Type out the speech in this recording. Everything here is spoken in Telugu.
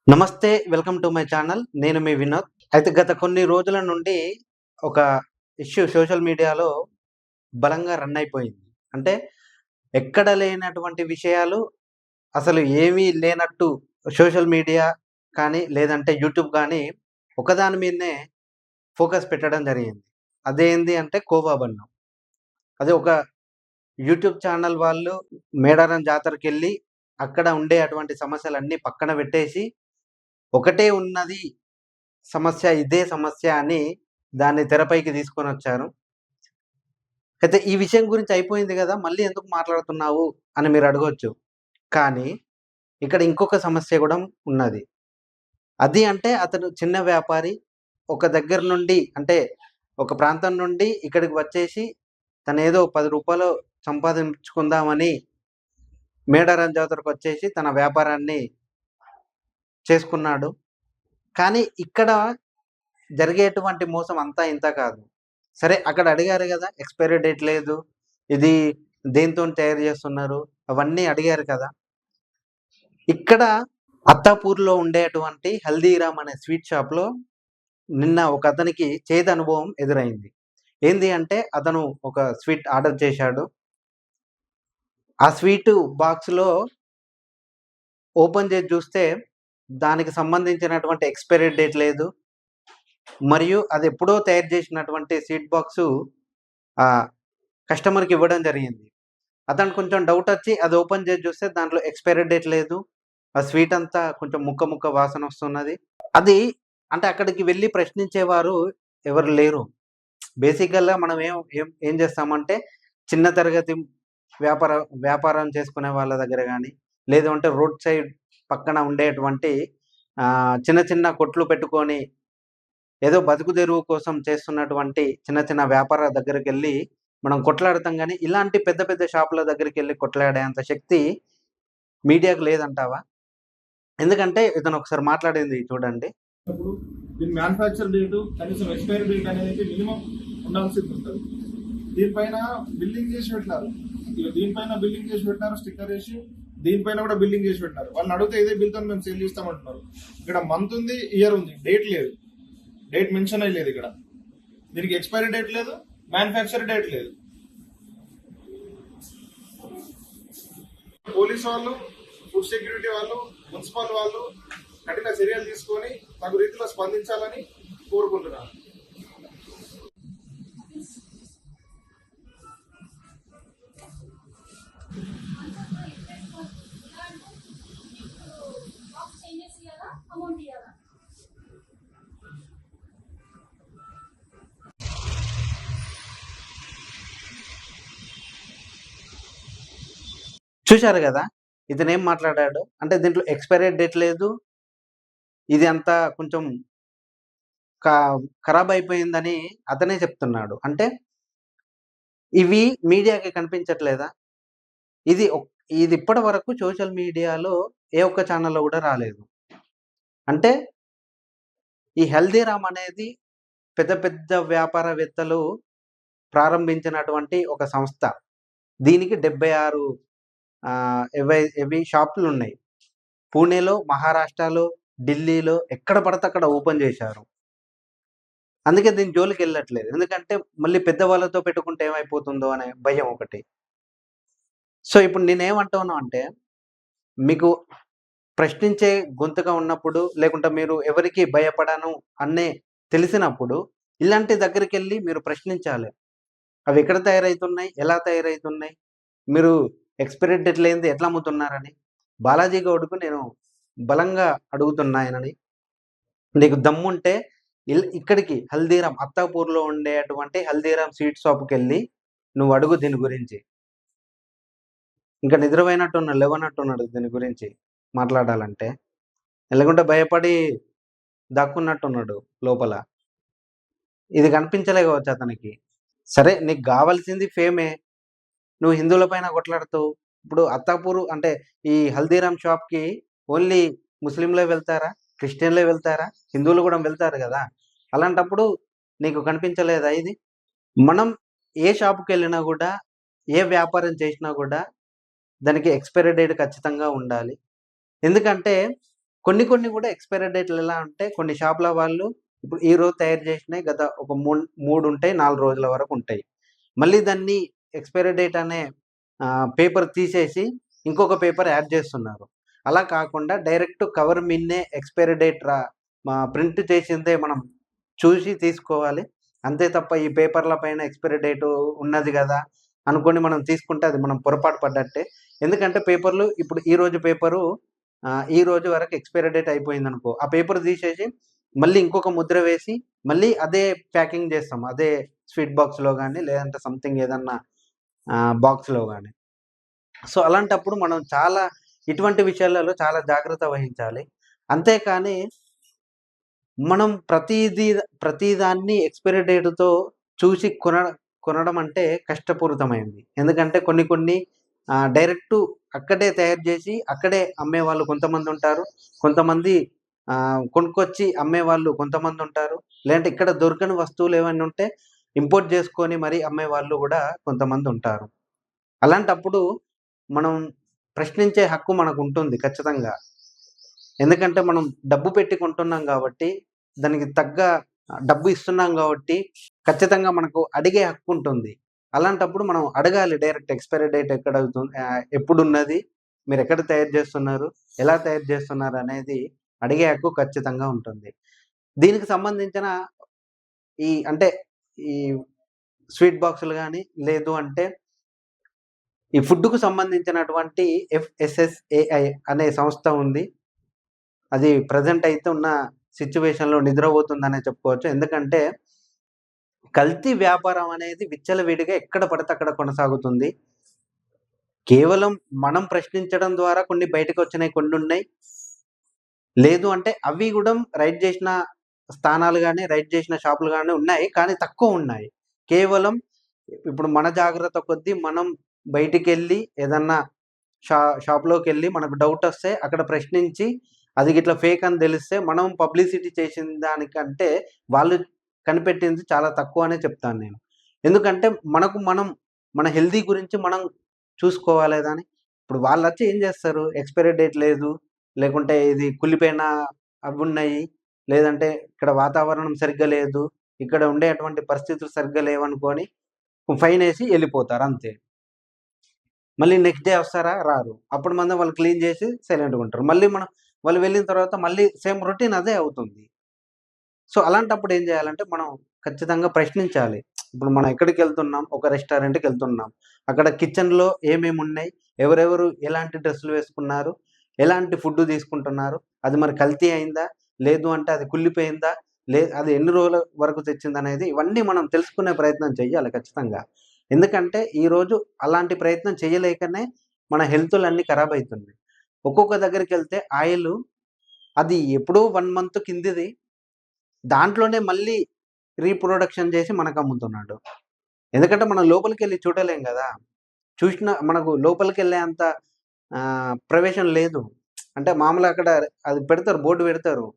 నమస్తే. Welcome to my channel. నేను మీ వినోద్. అయితే గత కొన్ని రోజుల నుండి ఒక ఇష్యూ సోషల్ మీడియాలో బలంగా రన్ అయిపోయింది. అంటే ఎక్కడ లేనటువంటి విషయాలు అసలు ఏమీ లేనట్టు సోషల్ మీడియా కానీ, లేదంటే యూట్యూబ్ కానీ ఒకదాని మీదనే ఫోకస్ పెట్టడం జరిగింది. అదేంది అంటే కోవా బన్ను. అది ఒక యూట్యూబ్ ఛానల్ వాళ్ళు మేడారం జాతరకెళ్ళి అక్కడ ఉండే అటువంటి సమస్యలన్నీ పక్కన పెట్టేసి ఒకటే ఉన్నది సమస్య, ఇదే సమస్య అని దాన్ని తెరపైకి తీసుకొనొచ్చారు. అయితే ఈ విషయం గురించి అయిపోయింది గదా! మళ్ళీ ఎందుకు మాట్లాడుతున్నావు అని మీరు అడగొచ్చు. కానీ ఇక్కడ ఇంకొక సమస్య గూడా ఉన్నది. అది అంటే అతను చిన్న వ్యాపారి. ఒక దగ్గర నుండి అంటే ఒక ప్రాంతం నుండి ఇక్కడికి వచ్చేసి తనేదో రూ. 10 సంపాదించుకుందామని మేడారం జాతరకొచ్చేసి తన వ్యాపారాన్ని చేసుకున్నాడు. కానీ ఇక్కడ జరిగేటువంటి మోసం అంతా ఇంతా కాదు. సరే అక్కడ అడిగారు గదా! ఎక్స్‌పైరీ డేట్ లేదు. ఇది దేనితోని తయారు జేస్తున్నారు? అవన్నీ అడిగారు కదా! ఇక్కడ అత్తాపూర్‌లో ఉండేటువంటి హల్దీరామ్ అనే స్వీట్ షాప్‌లో నిన్న ఒకతనికి చేదనుభవం ఎదురైంది. ఏంది అంటే అతను ఒక స్వీట్ ఆర్డర్ చేశాడు. ఆ స్వీటు బాక్స్‌లో ఓపెన్ చేసి జూస్తే దానికి సంబంధించినటువంటి ఎక్స్‌పైరీ డేట్ లేదు. మరియు అదెప్పుడో తయారు జేసినటువంటి స్వీట్ బాక్సు ఆహ్, కస్టమర్‌కి ఇవ్వడం జరిగింది. అతనికి కొంచెం డౌటొచ్చి అది ఓపెన్ చేసి చూస్తే దాంట్లో ఎక్స్‌పైరీ డేట్ లేదు. ఆ స్వీట్ అంతా కొంచెం ముక్క ముక్క వాసనొస్తున్నది. అది అంటే అక్కడికి వెళ్లి ప్రశ్నించేవారు ఎవరు లేరు. బేసికల్‌గా మనం ఏం ఏం ఏం చేస్తామంటే చిన్న తరగతి వ్యాపార వ్యాపారం చేసుకునే వాళ్ళ దగ్గర గాని, లేదు అంటే రోడ్ సైడ్ పక్కన ఉండేటువంటి చిన్న చిన్న కొట్లు పెట్టుకొని ఏదో బతుకు తెరువు కోసం చేస్తున్నటువంటి చిన్న చిన్న వ్యాపార దగ్గరికెళ్ళి మనం కొట్లాడతాం గానీ, ఇలాంటి పెద్ద పెద్ద షాపుల దగ్గరికెళ్ళి కొట్లాడేంత శక్తి మీడియాకు లేదంటావా? ఎందుకంటే ఇతను ఒకసారి మాట్లాడింది చూడండి. ఇప్పుడు దీని మ్యానుఫ్యాక్చర్ డేటు కనీసం ఎక్స్పైరీ డేట్ అనేది మినిమం ఉండాల్సింది ఉంటుంది. దీనిపైన బిల్లింగ్ చేసి పెట్టినారు. దీనిపైన బిల్లింగ్ చేసి పెట్టినారు, స్టిక్కర్ వేసి దీనిపైన కూడా బిల్లింగ్ చేసి పెట్టినారు. వాళ్ళని అడిగితే ఇదే బిల్తో మేము సేల్ చేస్తామంటున్నారు. ఇక్కడ మంత్ ఉంది, ఇయర్ ఉంది, డేట్ లేదు, డేట్ మెన్షన్ అయ్యలేదు. ఇక్కడ దీనికి ఎక్స్పైరీ డేట్ లేదు, మ్యానుఫ్యాక్చర్ డేట్ లేదు. పోలీస్ వాళ్ళు, ఫుడ్ సెక్యూరిటీ వాళ్ళు, మున్సిపల్ వాళ్ళు కఠిన చర్యలు తీసుకొని తగు రీతిలో స్పందించాలని కోరుకుంటున్నాను. చూశారు గదా! ఇతనేం మాట్లాడాడు? అంటే దీంట్లో ఎక్స్‌పైరీ డేట్ లేదు. ఇది అంతా కొంచెం క ఖరాబయిపోయిందని అతనే చెప్తున్నాడు. అంటే ఇవి మీడియాకి కనిపించట్లేదా? ఇది ఒక్ ఇది ఇప్పటి వరకు సోషల్ మీడియాలో ఏ ఒక్క ఛానెల్‌లో గూడా రాలేదు. అంటే ఈ హల్దీరామ్ అనేది పెద్ద పెద్ద వ్యాపారవేత్తలు ప్రారంభించినటువంటి ఒక సంస్థ. దీనికి 76 షాపులున్నాయి. పూణేలో, మహారాష్ట్రలో, ఢిల్లీలో ఎక్కడ పడితే అక్కడ ఓపెన్ జేశారు. అందుకే దీని జోలికెళ్ళట్లేదు. ఎందుకంటే మళ్ళీ పెద్దవాళ్ళతో పెట్టుకుంటే ఏమైపోతుందో అనే భయం ఒకటి. సో, ఇప్పుడు నేనేమంటున్నా అంటే మీకు ప్రశ్నించే గొంతుగా ఉన్నప్పుడు, లేకుంటే మీరు ఎవరికీ భయపడను అనే తెలిసినప్పుడు, ఇలాంటి దగ్గరికెళ్ళి మీరు ప్రశ్నించాలి. అవి ఎక్కడ తయారైతున్నాయి? ఎలా తయారైతున్నాయి? మీరు ఎక్స్‌పైరీ డేట్ లేనిది ఎట్లా అమ్ముతున్నారని? బాలాజీ గౌడ్‌కు నేను బలంగా అడుగుతున్నా ఆయనని. నీకు దమ్ముంటే ఇక్కడికి హల్దీరామ్ అత్తాపూర్‌లో ఉండేటువంటి హల్దీరామ్ స్వీట్ షాప్‌కెళ్ళి నువ్వు అడుగు దీని గురించి. ఇంకా నిద్రపోయినట్టున్నాడు, లెవనట్టున్నాడు దీని గురించి మాట్లాడాలంటే. లేకుంటే భయపడి దాక్కున్నట్టున్నాడు లోపల. ఇది కనిపించలే కావచ్చు అతనికి. సరే నీకు గావాల్సింది ఫేమే. నువ్వు హిందువుల పైన కొట్లాడుతావు. ఇప్పుడు అత్తాపూరు అంటే ఈ హల్దీరామ్ షాప్‌కి ఓన్లీ ముస్లింలే వెళ్తారా? క్రిస్టియన్‌లే వెళ్తారా? హిందువులు గూడా వెళ్తారు గదా! అలాంటప్పుడు నీకు కనిపించలేదా ఇది? మనం ఏ షాప్‌కెళ్ళినా గూడా, ఏ వ్యాపారం చేసినా గూడా దానికి ఎక్స్‌పైరీ డేట్ ఖచ్చితంగా ఉండాలి. ఎందుకంటే కొన్ని కొన్ని కూడా ఎక్స్పైరీ డేట్లు ఎలా అంటే కొన్ని షాపుల వాళ్ళు ఇప్పుడు ఈ రోజు తయారు చేసినవి గత ఒక 3 ఉంటాయి, 4 రోజుల వరకు ఉంటాయి. మళ్ళీ దాన్ని ఎక్స్పైరీ డేట్ అనే పేపర్ తీసేసి ఇంకొక పేపర్ యాడ్ చేస్తున్నారు. అలా కాకుండా డైరెక్ట్ కవర్ మీదనే ఎక్స్పైరీ డేట్ ప్రింట్ చేసిందే మనం చూసి తీసుకోవాలి. అంతే తప్ప ఈ పేపర్ల పైన ఎక్స్పైరీ డేటు ఉన్నది గదా అనుకోని మనం తీసుకుంటే అది మనం పొరపాటు పడ్డట్టే. ఎందుకంటే పేపర్‌లు ఇప్పుడు ఈ రోజు పేపరు ఈ రోజు వరకు ఎక్స్పైరీ డేట్ అయిపోయిందనుకో, ఆ పేపర్ తీసేసి మళ్ళీ ఇంకొక ముద్ర వేసి మళ్ళీ అదే ప్యాకింగ్ చేస్తాం. అదే స్వీట్ బాక్స్‌లో గాని లేదంటే సంథింగ్ ఏదన్నా బాక్స్‌లో గాని. సో, అలాంటప్పుడు మనం చాలా ఇటువంటి విషయాలలో చాలా జాగ్రత్త వహించాలి. అంతేకాని మనం ప్రతి దాన్ని ఎక్స్‌పైరీ డేట్‌తో చూసి కొనడం అంటే కష్టపూరితమైంది. ఎందుకంటే కొన్ని కొన్ని డైరెక్టు అక్కడే తయారు జేసి అక్కడే అమ్మేవాళ్ళు కొంతమందుంటారు. కొంతమంది కొనుక్కొచ్చి అమ్మేవాళ్ళు కొంతమందుంటారు. లేదంటే ఇక్కడ దొరకని వస్తువులు ఏవన్నా ఉంటే ఇంపోర్ట్ జేసుకొని మరీ అమ్మేవాళ్ళు గూడా కొంతమందుంటారు. అలాంటప్పుడు మనం ప్రశ్నించే హక్కు మనకుంటుంది ఖచ్చితంగా. ఎందుకంటే మనం డబ్బు పెట్టి కొంటున్నాం గాబట్టి, దానికి తగ్గ డబ్బు ఇస్తున్నాం గాబట్టి, ఖచ్చితంగా మనకు అడిగే హక్కుంటుంది. అలాంటప్పుడు మనం అడగాలి డైరెక్ట్ ఎక్స్‌పైరీ డేట్ ఎప్పుడున్నది? మీరెక్కడ తయారు జేస్తున్నారు? ఎలా తయారు జేస్తున్నారనేది అడిగే హక్కు ఖచ్చితంగా ఉంటుంది. దీనికి సంబంధించిన అంటే ఈ స్వీట్ బాక్సులు గాని, లేదు అంటే ఈ ఫుడ్‌కు సంబంధించినటువంటి ఎఫ్ఎస్ఎస్ఏఐ అనే సంస్థ ఉంది. అది ప్రెజెంట్ అయితే ఉన్న సిట్యుయేషన్‌లో నిద్రపోతుందనే చెప్పుకోవచ్చు. ఎందుకంటే, కల్తీ వ్యాపారం అనేది విచ్చలవిడిగా ఎక్కడ పడితే అక్కడ కొనసాగుతుంది. కేవలం మనం ప్రశ్నించడం ద్వారా కొన్ని బయటకొచ్చినయి కొన్నున్నయి. లేదు అంటే అవి గూడా రైడ్ జేసిన స్థానాలు గాని, రైడ్ జేసిన షాపులు గాని ఉన్నాయి. కానీ తక్కువున్నాయి. కేవలం ఇప్పుడు మన జాగ్రత్త కొద్దీ మనం బయటికెళ్ళి ఏదన్నా షాప్‌లోకెళ్ళి మనకు డౌటొస్తే అక్కడ ప్రశ్నించి అది గిట్లా ఫేక్ అని దెలిస్తే మనం పబ్లిసిటీ చేసిన దానికంటే వాళ్ళు కనిపెట్టింది చాలా తక్కువనే చెప్తాను నేను. ఎందుకంటే మన హెల్తీ గురించి మనం చూసుకోవాలే గాని ఇప్పుడు వాళ్ళొచ్చి ఏం జేస్తారు? ఎక్స్‌పైరీ డేట్ లేదు. లేకుంటే ఇది కుళ్ళిపోయిన అవ్వున్నయి. లేదంటే ఇక్కడ వాతావరణం సరిగ్గా లేదు. ఇక్కడ ఉండేటువంటి పరిస్థితులు సరిగ్గా లేవనుకోని ఫైనేసి ఎళ్ళిపోతారు అంతే. మళ్ళీ నెక్స్ట్ డే వస్తారా? రారు. అప్పుడు వాళ్ళు క్లీన్ జేసి సైలెంట్‌గుంటారు. వాళ్ళు వెళ్ళిన తర్వాత మళ్ళీ సేమ్ రొటీన్ అదే అవుతుంది. సో, అలాంటప్పుడు ఏం జేయాలంటే మనం ఖచ్చితంగా ప్రశ్నించాలి. ఇప్పుడు మనం ఎక్కడికెళ్తున్నాం? ఒక రెస్టారెంట్‌కెళ్తున్నాం. అక్కడ కిచెన్‌లో ఏమేమున్నయి? ఎవరెవరు ఎలాంటి డ్రెస్సులు వేసుకున్నారు? ఎలాంటి ఫుడ్ తీసుకుంటున్నారు? అది మరి కల్తీ అయిందా? లేదు అంటే అది కుళ్ళిపోయిందా? అది ఎన్ని రోజుల వరకు తెచ్చిందనేది ఇవన్నీ మనం తెలుసుకునే ప్రయత్నం చెయ్యాలి ఖచ్చితంగా. ఎందుకంటే ఈరోజు అలాంటి ప్రయత్నం చేయలేకనే మన హెల్తులన్నీ ఖరాబయితున్నాయి. ఒక్కొక్క దగ్గరికెళ్తే ఆయిలు అది ఎప్పుడో 1 మంత్ కిందిది దాంట్లోనే మళ్ళీ రీప్రొడక్షన్ జేసి మనకమ్ముతున్నాడు. ఎందుకంటే మనం లోపలికెళ్ళి చూడలేం గదా! చూషినా మనకు లోపలికెళ్ళే అంత ప్రవేశం లేదు. అంటే మామూలుగా అక్కడ అది పెడతారు, బోర్డ్ పెడతారు.